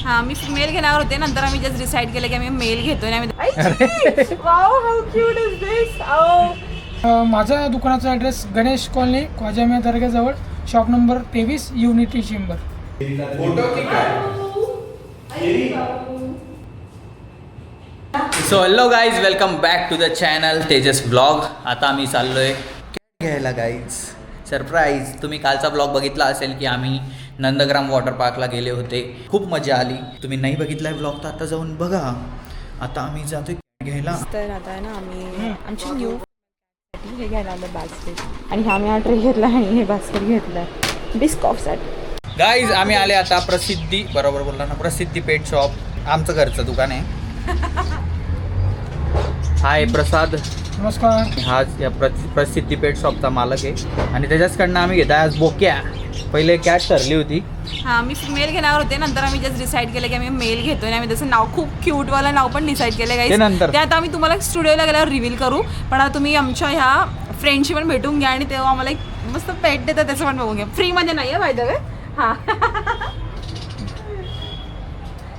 हां मी मेल घेणार होते, नंतर आम्ही जस्ट डिसाईड केलं की आम्ही मेल घेतोय ना. Wow how cute is this. माझ्या दुकानाचा ॲड्रेस गणेश कॉलनी ख्वाजामिया दर्ग्याजवळ, shop number 23, unity chamber. So hello guys, welcome back to the channel Tejas blog. आता आम्ही चाललोय कॅट घ्यायला गाईज. सरप्राईज. तुम्ही कालचा ब्लॉग बघितला असेल की आम्ही नंदग्राम वॉटर पार्कला गेले होते. खूप मजा आली. तुम्ही नाही बघितलाय ब्लॉग तर आता जाऊन बघा. आता आम्ही जातोय कॅट घ्यायला. तर आता आहे ना आम्ही आमची न्यू हे घ्यायला आलं बास्केट, आणि हा आम्ही हा ट्रे घेतला आणि हे बास्केट घेतलं बिस्कॉफसाठी. गाईज आम्ही आले आता प्रसिद्धी, बरोबर बोलला ना, प्रसिद्धी पेट शॉप. आमचं घरचं दुकान आहे. हाय प्रसाद. नमस्कार. हा या प्रसिद्धी पेट शॉपचा मालक आहे आणि त्याच्याचकडनं आम्ही घेत आहे आज बोक्या. पहिले कॅट ठरली होती. हां मी मेल घेणार होते, नंतर आम्ही जस्ट डिसाईड केलं की आम्ही मेल घेतोय ना. आम्ही त्याचं नाव खूप क्यूटवालं नाव पण डिसाईड केलं ते गाईस. नंतर. ते आता आम्ही तुम्हाला स्टुडिओला गेल्यावर रिव्हील करू, पण आता तुम्ही आमच्या ह्या फ्रेंडशी पण भेटून घ्या आणि तेव्हा आम्हाला एक मस्त पेट देतात त्याचं पण बघून घ्या. फ्रीमध्ये नाही आहे बाय द वे. हां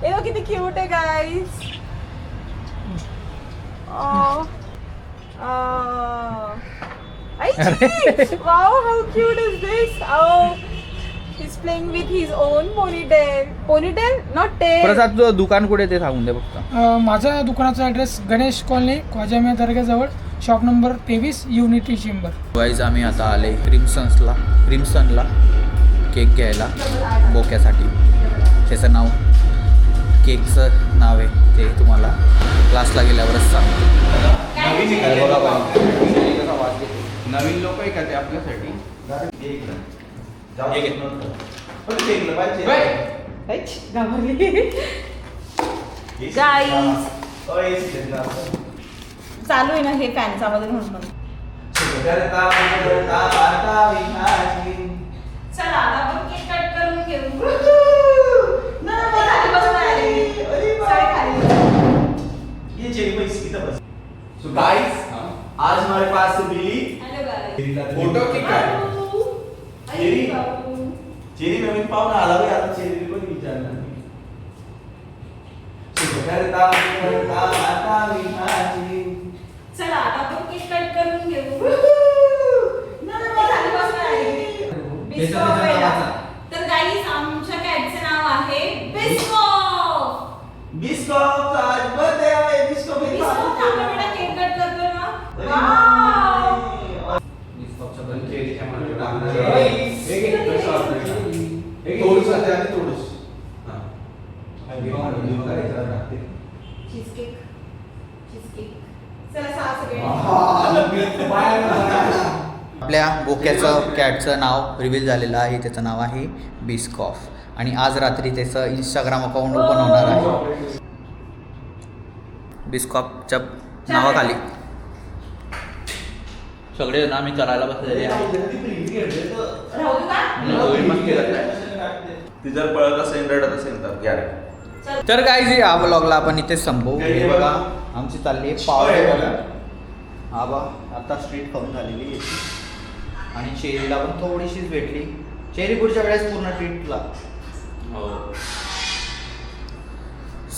हे किती क्यूट आहे गाईस. Wow, how cute is this? Oh, he's playing with his own ponytail. Ponytail, not tail. प्रसाद तुझं दुकान कुठे ते सांगून दे फक्त. माझ्या दुकानाचा ॲड्रेस गणेश कॉलनी ख्वाजामिया दर्ग्याजवळ, शॉप नंबर 23, युनिटी चेंबर. वाईज आम्ही आता आले क्रिम्सनला केक घ्यायला बोक्यासाठी. त्याचं नाव, केकचं नाव आहे ते तुम्हाला क्लासला गेल्यावरच सांगतो. नवीन लोक आहे का ते आपल्यासाठी? चालू आहे ना हे फॅनचा आवाज म्हणून. चला आता आपण केक कट करून घेऊ. So guys, आज हमारे पास से मिली फोटो की काय चेरी नवीन पाहून आला भाई. आता चेरी पण विचारणार मी. चला आता आपण केक कट करून घेऊ. तर गाईस आमच्या कॅटचं नाव आहे बिस्कॉफ. बिस्कॉफ आज बर्थडे आहे. बिस्कॉफ बिस्कॉफ आपला बेटा केक कट करतोय ना. वाव. बिस्कॉफचा पण चेरीच्या मध्ये टाकणार आहे. एक थोडंसं आणि थोडंसं चीज केक. चला सहा सेकंड. आपल्या बोक्याचं कॅटचं नाव रिव्हील झालेलं आहे. त्याचं नाव आहे बिस्कॉफ आणि आज रात्री त्याचं इंस्टाग्राम अकाउंट ओपन होणार आहे. बिस्कॉफच्या नावाखाली सगळे जण आम्ही करायला बसलेले आहे. राहू दे का? ती जर पळत असेल रडत असेल तर घ्या. तर काय या ब्लॉगला आपण इथेच संपवू. हे बघा आमची चालली आहे पाव. हा बा आता स्ट्रीट खाऊन झालेली याची, आणि चेरीला पण थोडीशीच भेटली. चेरी पुढच्या वेळेस पूर्ण ट्रीटला.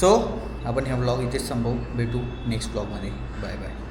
सो आपण ह्या ब्लॉग इथेच संपवू. भेटू नेक्स्ट ब्लॉगमध्ये. Bye bye.